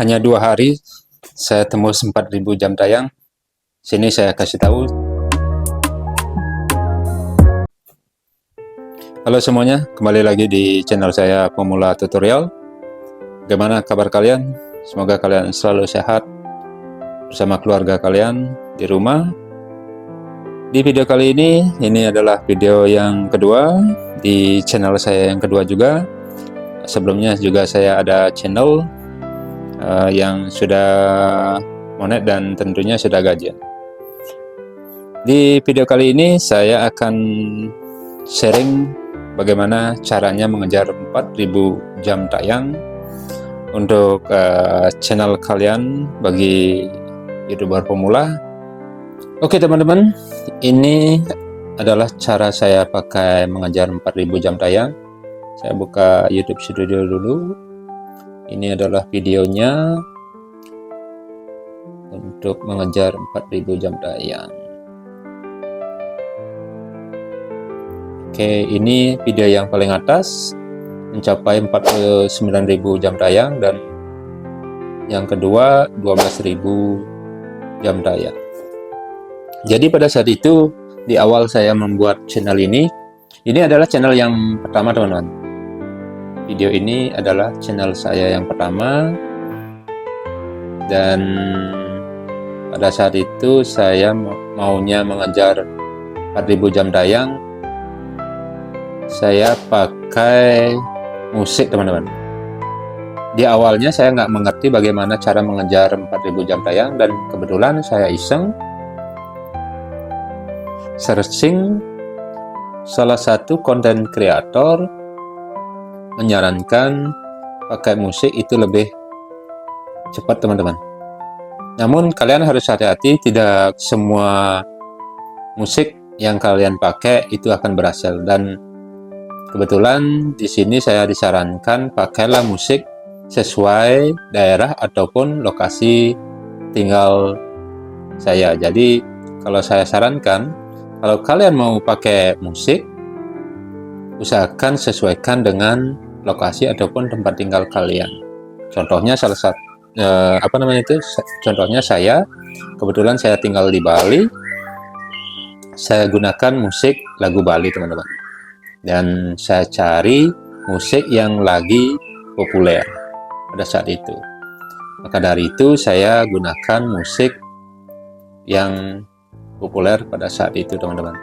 Hanya 2 hari saya tembus 4.000 jam tayang. Sini saya kasih tahu. Halo semuanya, kembali lagi di channel saya Pemula Tutorial. Bagaimana kabar kalian? Semoga kalian selalu sehat bersama keluarga kalian di rumah. Di video kali ini adalah video yang kedua di channel saya yang kedua juga. Sebelumnya juga saya ada channel yang sudah monet dan tentunya sudah gajian. Di video kali ini saya akan sharing bagaimana caranya mengejar 4.000 jam tayang untuk channel kalian bagi YouTuber pemula. Oke teman-teman, ini adalah cara saya pakai mengejar 4.000 jam tayang. Saya buka YouTube Studio dulu. Ini adalah videonya untuk mengejar 4.000 jam tayang. Oke, ini video yang paling atas mencapai 49.000 jam tayang, dan yang kedua 12.000 jam tayang. Jadi pada saat itu di awal saya membuat channel ini adalah channel yang pertama teman-teman. Video ini adalah channel saya yang pertama, dan pada saat itu saya maunya mengejar 4.000 jam tayang. Saya pakai musik teman-teman. Di awalnya saya nggak mengerti bagaimana cara mengejar 4.000 jam tayang, dan kebetulan saya iseng searching, salah satu konten kreator menyarankan pakai musik itu lebih cepat teman-teman. Namun kalian harus hati-hati, tidak semua musik yang kalian pakai itu akan berhasil, dan kebetulan di sini saya disarankan pakailah musik sesuai daerah ataupun lokasi tinggal saya. Jadi kalau saya sarankan, kalau kalian mau pakai musik, usahakan sesuaikan dengan lokasi ataupun tempat tinggal kalian. Contohnya salah satu contohnya saya kebetulan saya tinggal di Bali. Saya gunakan musik lagu Bali teman-teman, dan saya cari musik yang lagi populer pada saat itu. Maka dari itu saya gunakan musik yang populer pada saat itu teman-teman.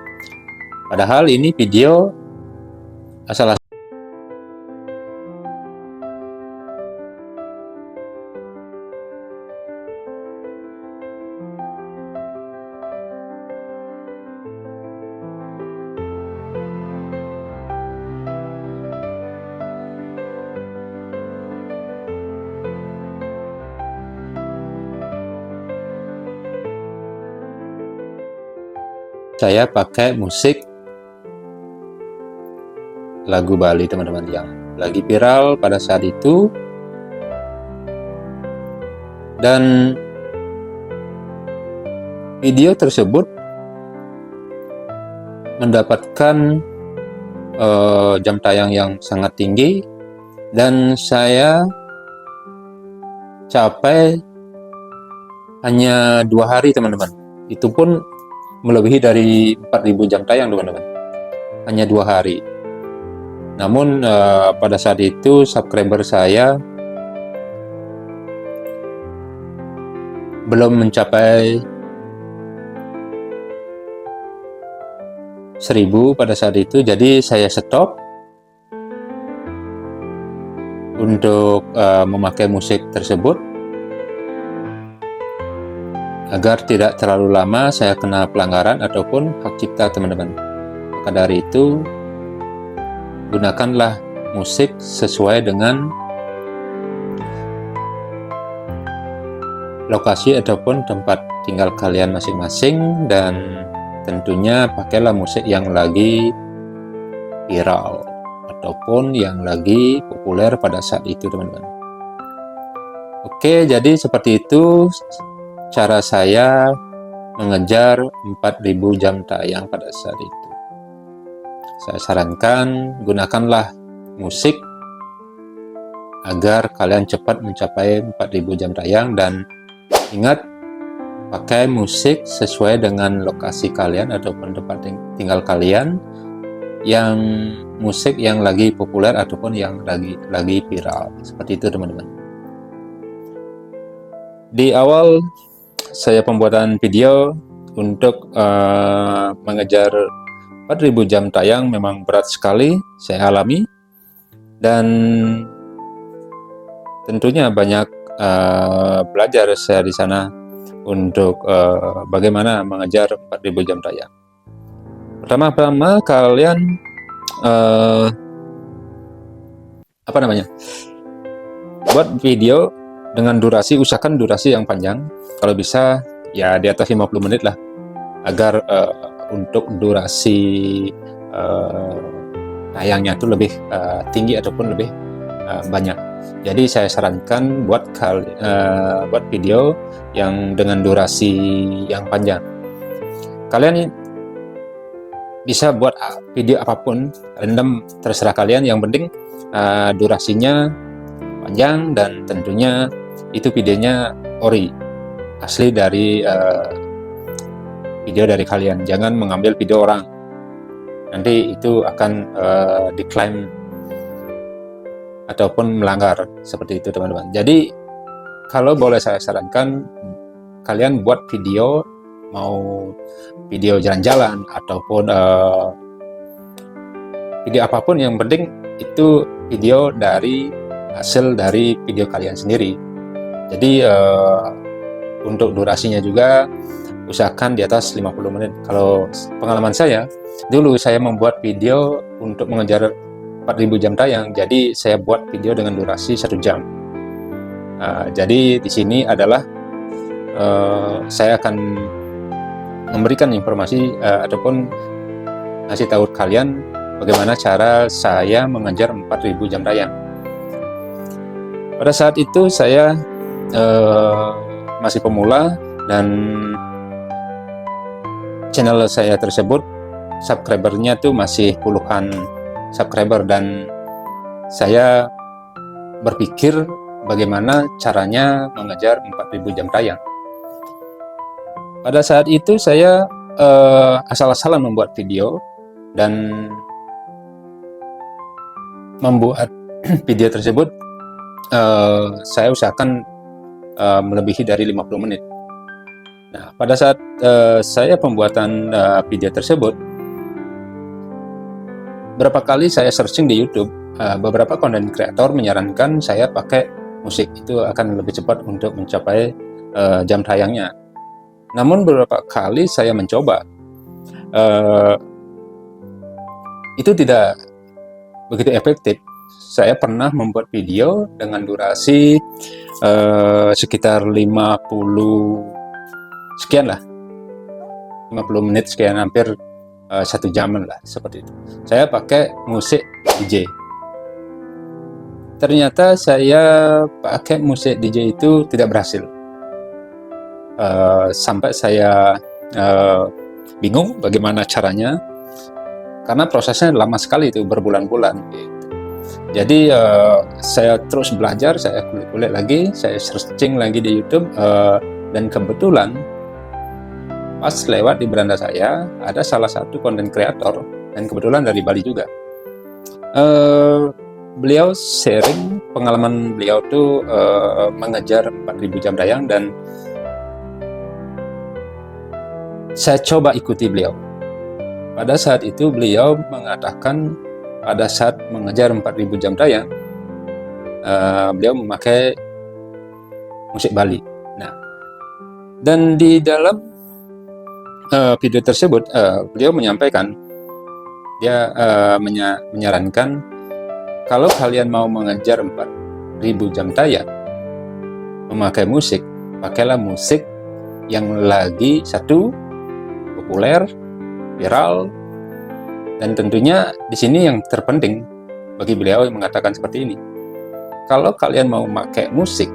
Padahal ini video asal saya pakai musik lagu Bali teman-teman yang lagi viral pada saat itu, dan video tersebut mendapatkan jam tayang yang sangat tinggi, dan saya capai hanya 2 hari teman-teman. Itu pun melebihi dari 4.000 jam tayang teman-teman, hanya 2 hari. Namun pada saat itu subscriber saya belum mencapai 1.000 pada saat itu, jadi saya stop untuk memakai musik tersebut agar tidak terlalu lama saya kena pelanggaran ataupun hak cipta teman-teman. Maka dari itu gunakanlah musik sesuai dengan lokasi ataupun tempat tinggal kalian masing-masing, dan tentunya pakailah musik yang lagi viral ataupun yang lagi populer pada saat itu teman-teman. Oke, jadi seperti itu cara saya mengejar 4.000 jam tayang pada saat itu. Saya sarankan gunakanlah musik agar kalian cepat mencapai 4000 jam tayang. Dan ingat, pakai musik sesuai dengan lokasi kalian ataupun tempat tinggal kalian, yang musik yang lagi populer ataupun yang lagi viral. Seperti itu teman-teman. Di awal saya pembuatan video untuk mengejar 4000 jam tayang memang berat sekali saya alami, dan tentunya banyak belajar saya di sana untuk bagaimana mengejar 4000 jam tayang. Pertama-tama kalian buat video dengan durasi, usahakan durasi yang panjang, kalau bisa ya di atas 50 menit lah, agar untuk durasi tayangnya itu lebih tinggi ataupun lebih banyak. Jadi saya sarankan buat video yang dengan durasi yang panjang. Kalian bisa buat video apapun, random, terserah kalian, yang penting durasinya panjang dan tentunya itu videonya ori, asli dari video dari kalian. Jangan mengambil video orang, nanti itu akan diklaim ataupun melanggar, seperti itu teman-teman. Jadi kalau boleh saya sarankan, kalian buat video, mau video jalan-jalan ataupun video apapun, yang penting itu video dari hasil dari video kalian sendiri. Jadi untuk durasinya juga usahakan di atas 50 menit. Kalau pengalaman saya, dulu saya membuat video untuk mengejar 4000 jam tayang, jadi saya buat video dengan durasi 1 jam. Jadi di sini adalah saya akan memberikan informasi ataupun ngasih tahu kalian bagaimana cara saya mengejar 4000 jam tayang. Pada saat itu saya masih pemula, dan channel saya tersebut subscribernya tuh masih puluhan subscriber, dan saya berpikir bagaimana caranya mengejar 4000 jam tayang. Pada saat itu saya asal-asalan membuat video, dan membuat video tersebut saya usahakan melebihi dari 50 menit. Nah, pada saat saya pembuatan video tersebut, berapa kali saya searching di YouTube, beberapa konten kreator menyarankan saya pakai musik, itu akan lebih cepat untuk mencapai jam tayangnya. Namun beberapa kali saya mencoba, itu tidak begitu efektif. Saya pernah membuat video dengan durasi sekitar 50 sekian lah, 50 menit sekian, hampir 1 jaman lah, seperti itu. Saya pakai musik DJ. Ternyata saya pakai musik DJ itu tidak berhasil. Sampai saya bingung bagaimana caranya, karena prosesnya lama sekali, itu berbulan-bulan gitu. Jadi saya terus belajar, saya kulik-kulik lagi, saya searching lagi di YouTube, dan kebetulan pas lewat di beranda saya ada salah satu konten kreator, dan kebetulan dari Bali juga. Beliau sharing pengalaman beliau tuh mengejar 4000 jam tayang, dan saya coba ikuti beliau. Pada saat itu beliau mengatakan pada saat mengejar 4000 jam tayang, beliau memakai musik Bali. Nah, dan di dalam video tersebut beliau menyampaikan, dia menyarankan kalau kalian mau mengejar 4000 jam tayang memakai musik, pakailah musik yang lagi satu populer, viral, dan tentunya di sini yang terpenting bagi beliau yang mengatakan seperti ini. Kalau kalian mau memakai musik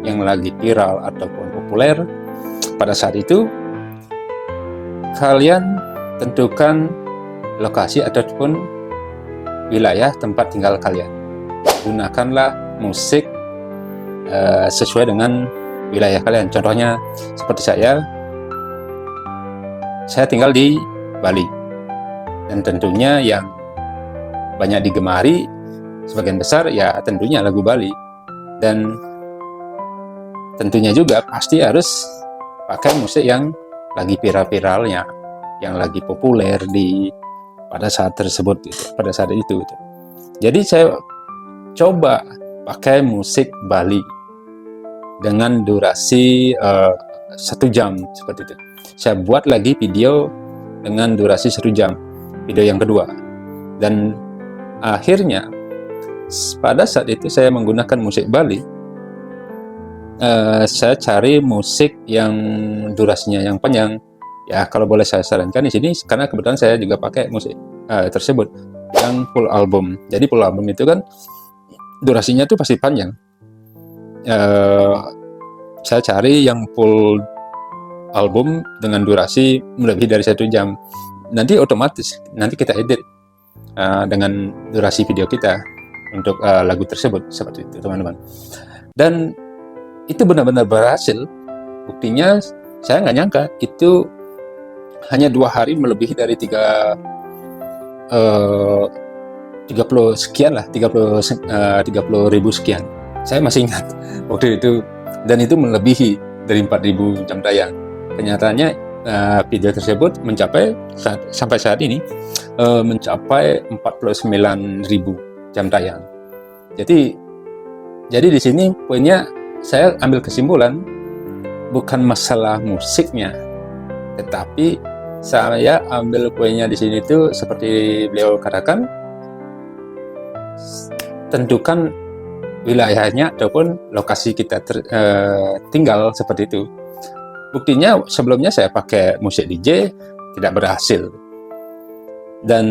yang lagi viral ataupun populer, pada saat itu kalian tentukan lokasi ataupun wilayah tempat tinggal kalian. gunakanlah musik sesuai dengan wilayah kalian. Contohnya seperti saya tinggal di Bali, dan tentunya yang banyak digemari sebagian besar ya tentunya lagu Bali, dan tentunya juga pasti harus pakai musik yang lagi viral-viralnya, yang lagi populer pada saat tersebut gitu, pada saat itu gitu. Jadi saya coba pakai musik Bali dengan durasi 1 jam seperti itu. Saya buat lagi video dengan durasi 1 jam, video yang kedua, dan akhirnya pada saat itu saya menggunakan musik Bali. Saya cari musik yang durasinya yang panjang. Ya, kalau boleh saya sarankan di sini, karena kebetulan saya juga pakai musik tersebut yang full album. Jadi full album itu kan durasinya tuh pasti panjang. Saya cari yang full album dengan durasi lebih dari 1 jam. Nanti otomatis nanti kita edit dengan durasi video kita untuk lagu tersebut, seperti itu teman-teman. Dan itu benar-benar berhasil. Buktinya saya nggak nyangka itu hanya 2 hari melebihi dari 30 sekian lah, 30.000 sekian. Saya masih ingat waktu itu, dan itu melebihi dari 4.000 jam tayang. Kenyataannya video tersebut mencapai sampai saat ini mencapai 49.000 jam tayang. Jadi di sini poinnya saya ambil kesimpulan, bukan masalah musiknya, tetapi saya ambil poinnya di sini itu seperti beliau katakan, tentukan wilayahnya ataupun lokasi kita tinggal, seperti itu. Buktinya sebelumnya saya pakai musik DJ tidak berhasil, dan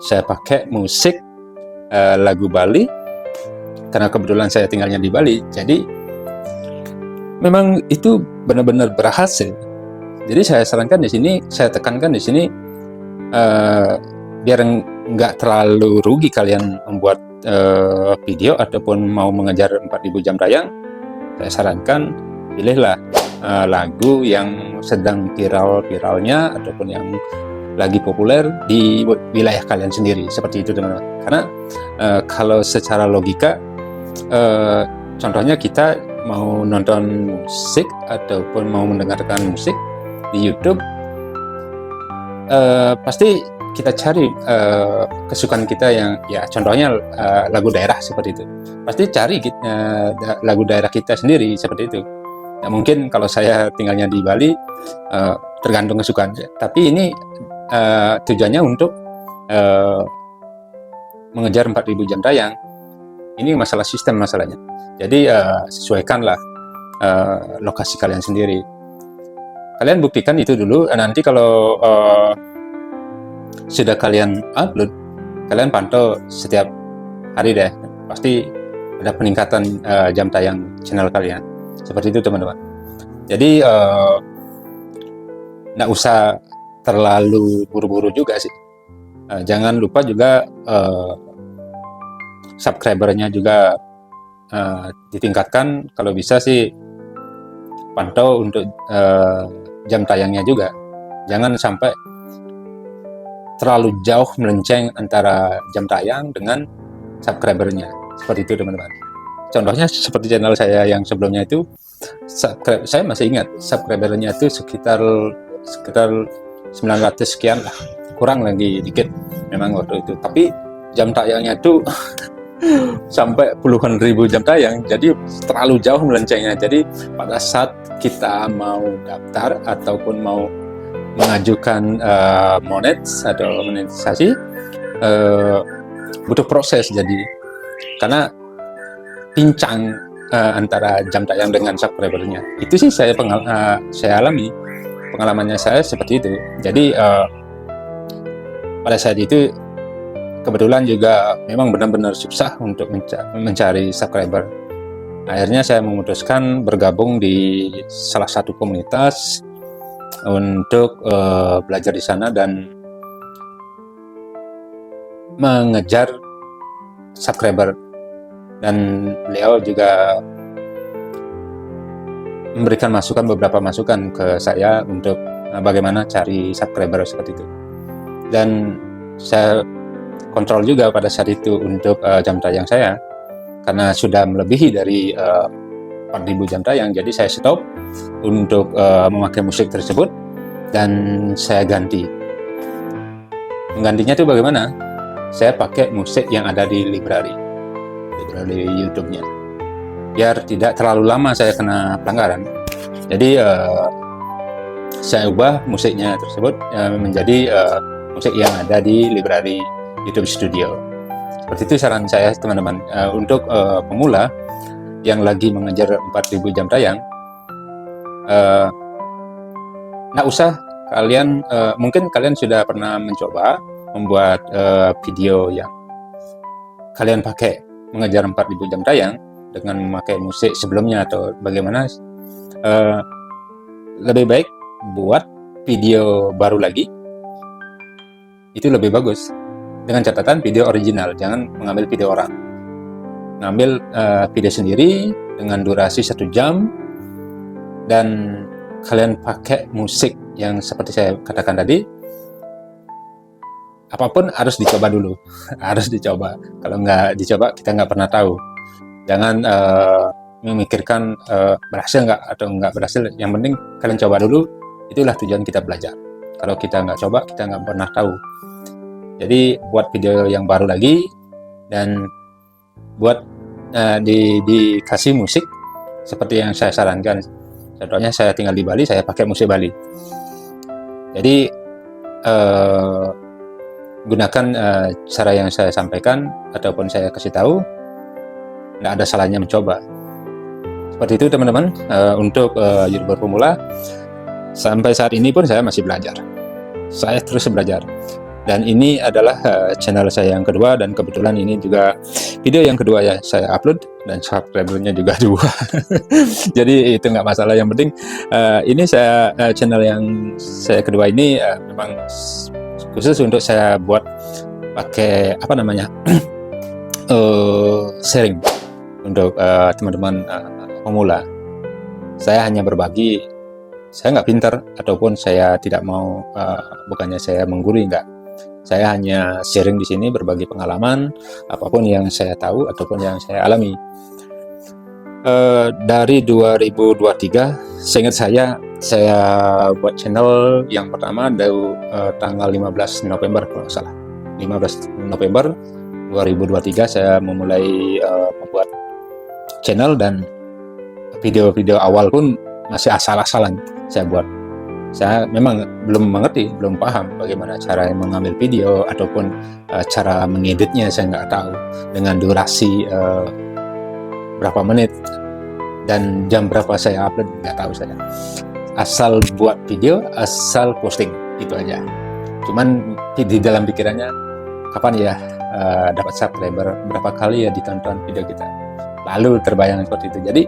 saya pakai musik lagu Bali karena kebetulan saya tinggalnya di Bali, jadi memang itu benar-benar berhasil. Jadi saya sarankan di sini, saya tekankan di sini, biar nggak terlalu rugi kalian membuat video ataupun mau mengejar 4.000 jam tayang, saya sarankan pilihlah lagu yang sedang viral-viralnya ataupun yang lagi populer di wilayah kalian sendiri, seperti itu teman-teman. Karena kalau secara logika, contohnya kita mau nonton musik ataupun mau mendengarkan musik di YouTube, pasti kita cari kesukaan kita yang ya contohnya lagu daerah seperti itu. Pasti cari lagu daerah kita sendiri, seperti itu. Ya, mungkin kalau saya tinggalnya di Bali, tergantung kesukaan. Tapi ini tujuannya untuk mengejar 4.000 jam tayang. Ini masalah sistem masalahnya. Jadi sesuaikanlah lokasi kalian sendiri. Kalian buktikan itu dulu. Nanti kalau sudah kalian upload, kalian pantau setiap hari deh. Pasti ada peningkatan jam tayang channel kalian. Seperti itu teman-teman. Jadi nggak usah terlalu buru-buru juga sih. Jangan lupa juga subscribernya juga ditingkatkan. Kalau bisa sih pantau untuk jam tayangnya juga. Jangan sampai terlalu jauh melenceng antara jam tayang dengan subscribernya. Seperti itu teman-teman. Contohnya seperti channel saya yang sebelumnya itu, saya masih ingat subscribernya itu sekitar 900 sekian lah, kurang lagi dikit memang waktu itu. Tapi jam tayangnya itu sampai puluhan ribu jam tayang, jadi terlalu jauh melencengnya. Jadi pada saat kita mau daftar ataupun mau mengajukan monetisasi, butuh proses. Jadi karena pincang antara jam tayang dengan subscribernya. Itu sih saya alami, pengalamannya saya seperti itu. Jadi pada saat itu kebetulan juga memang benar-benar susah untuk mencari subscriber. Akhirnya saya memutuskan bergabung di salah satu komunitas untuk belajar di sana dan mengejar subscriber dan beliau juga memberikan beberapa masukan ke saya untuk bagaimana cari subscriber seperti itu. Dan saya kontrol juga pada saat itu untuk jam tayang saya, karena sudah melebihi dari 4.000 jam tayang, jadi saya stop untuk memakai musik tersebut dan saya ganti. Menggantinya itu bagaimana? Saya pakai musik yang ada di library YouTube-nya, biar tidak terlalu lama saya kena pelanggaran. Jadi saya ubah musiknya tersebut menjadi musik yang ada di library YouTube Studio. Seperti itu saran saya teman-teman, untuk pemula yang lagi mengejar 4.000 jam tayang. Nggak usah kalian, mungkin kalian sudah pernah mencoba membuat video yang kalian pakai mengejar 4.000 jam tayang dengan memakai musik sebelumnya atau bagaimana. Lebih baik buat video baru lagi, itu lebih bagus, dengan catatan video original, jangan mengambil video orang. Ngambil video sendiri dengan durasi 1 jam, dan kalian pakai musik yang seperti saya katakan tadi. Apapun harus dicoba dulu. Harus dicoba. Kalau nggak dicoba, kita nggak pernah tahu. Jangan memikirkan berhasil nggak atau nggak berhasil. Yang penting kalian coba dulu. Itulah tujuan kita belajar. Kalau kita nggak coba, kita nggak pernah tahu. Jadi buat video yang baru lagi, dan buat dikasih musik seperti yang saya sarankan. Contohnya saya tinggal di Bali, saya pakai musik Bali. Jadi gunakan cara yang saya sampaikan ataupun saya kasih tahu, nggak ada salahnya mencoba. Seperti itu teman-teman. Untuk YouTuber pemula, sampai saat ini pun saya masih belajar. Saya terus belajar. Dan ini adalah channel saya yang kedua, dan kebetulan ini juga video yang kedua ya saya upload, dan subscribernya juga 2. Jadi itu nggak masalah, yang penting ini saya channel yang saya kedua ini memang khusus untuk saya buat pakai apa namanya sharing untuk teman-teman pemula. Saya hanya berbagi. Saya nggak pintar ataupun saya tidak mau, bukannya saya menggurui, enggak. Saya hanya sharing di sini, berbagi pengalaman, apapun yang saya tahu ataupun yang saya alami. Dari 2023, seingat saya buat channel yang pertama dari tanggal 15 November kalau nggak salah. 15 November 2023 saya memulai membuat channel, dan video-video awal pun masih asal-asalan saya buat. Saya memang belum mengerti, belum paham bagaimana cara mengambil video ataupun cara mengeditnya. Saya nggak tahu dengan durasi berapa menit dan jam berapa saya upload, nggak tahu saya. Asal buat video, asal posting, itu aja. Cuman di dalam pikirannya, kapan ya dapat subscriber, berapa kali ya ditonton video kita. Lalu terbayang seperti itu. Jadi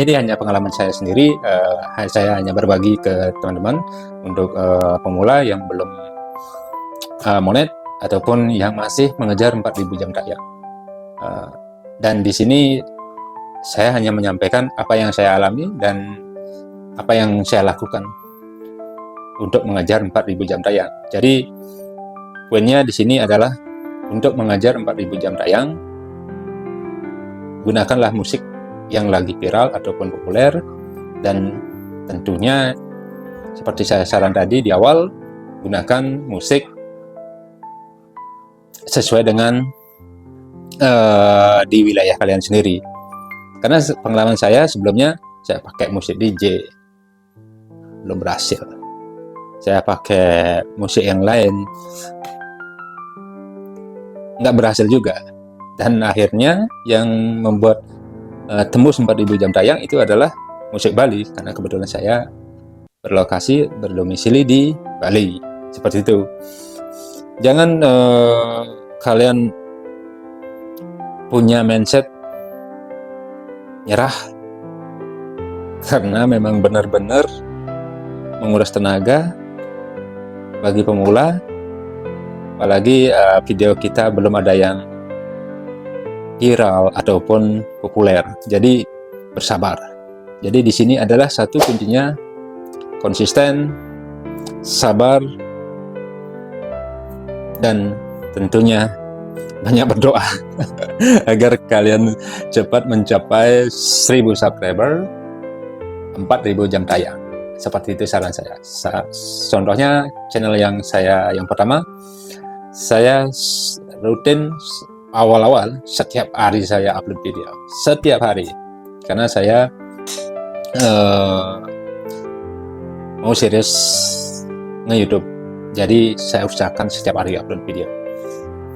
ini hanya pengalaman saya sendiri. Saya hanya berbagi ke teman-teman untuk pemula yang belum monet ataupun yang masih mengejar 4.000 jam tayang. Dan di sini saya hanya menyampaikan apa yang saya alami dan apa yang saya lakukan untuk mengejar 4.000 jam tayang. Jadi poinnya di sini adalah untuk mengejar 4.000 jam tayang, gunakanlah musik yang lagi viral ataupun populer, dan tentunya seperti saya saran tadi di awal, gunakan musik sesuai dengan di wilayah kalian sendiri. Karena pengalaman saya sebelumnya, saya pakai musik DJ, belum berhasil. Saya pakai musik yang lain, nggak berhasil juga. Dan akhirnya yang membuat tembus 4.000 jam tayang itu adalah musik Bali, karena kebetulan saya berdomisili di Bali. Seperti itu. Jangan kalian punya mindset nyerah, karena memang benar-benar menguras tenaga bagi pemula. Apalagi video kita belum ada yang viral ataupun populer. Jadi bersabar. Jadi di sini adalah satu kuncinya konsisten, sabar, dan tentunya banyak berdoa agar kalian cepat mencapai 1000 subscriber, 4000 jam tayang. Seperti itu saran saya. Contohnya channel yang pertama, saya rutin awal-awal setiap hari saya upload video, setiap hari, karena saya mau serius nge-YouTube. Jadi saya usahakan setiap hari upload video.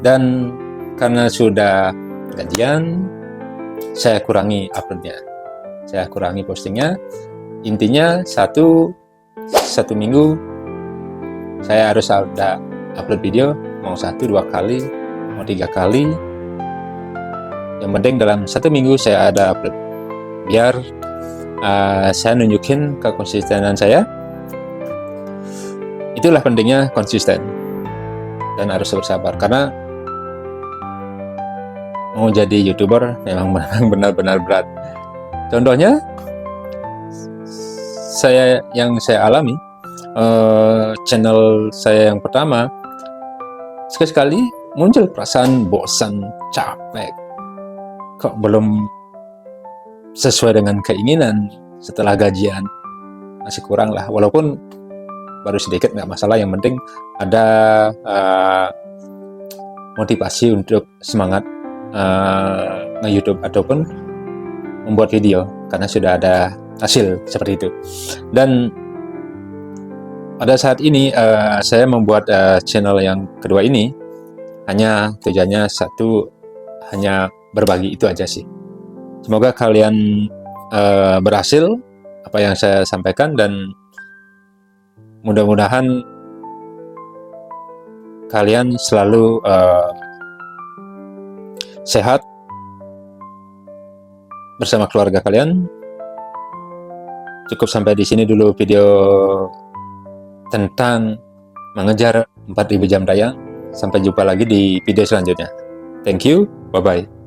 Dan karena sudah gajian, saya kurangi uploadnya, saya kurangi postingnya. Intinya satu minggu saya harus ada upload video, mau 1-2 kali, mau 3 kali. Yang penting dalam 1 minggu saya ada upload, biar saya nunjukin kekonsistenan saya. Itulah pentingnya konsisten dan harus bersabar, karena mau jadi YouTuber memang benar-benar berat. Contohnya yang saya alami, channel saya yang pertama, sekali-sekali muncul perasaan bosan, capek, kok belum sesuai dengan keinginan. Setelah gajian masih kurang lah, walaupun baru sedikit nggak masalah, yang penting ada motivasi untuk semangat nge-YouTube ataupun membuat video, karena sudah ada hasil seperti itu. Dan pada saat ini saya membuat channel yang kedua ini hanya tujuannya satu, hanya berbagi, itu aja sih. Semoga kalian berhasil apa yang saya sampaikan, dan mudah-mudahan kalian selalu sehat bersama keluarga kalian. Cukup sampai di sini dulu video tentang mengejar 4000 jam tayang. Sampai jumpa lagi di video selanjutnya. Thank you, bye-bye.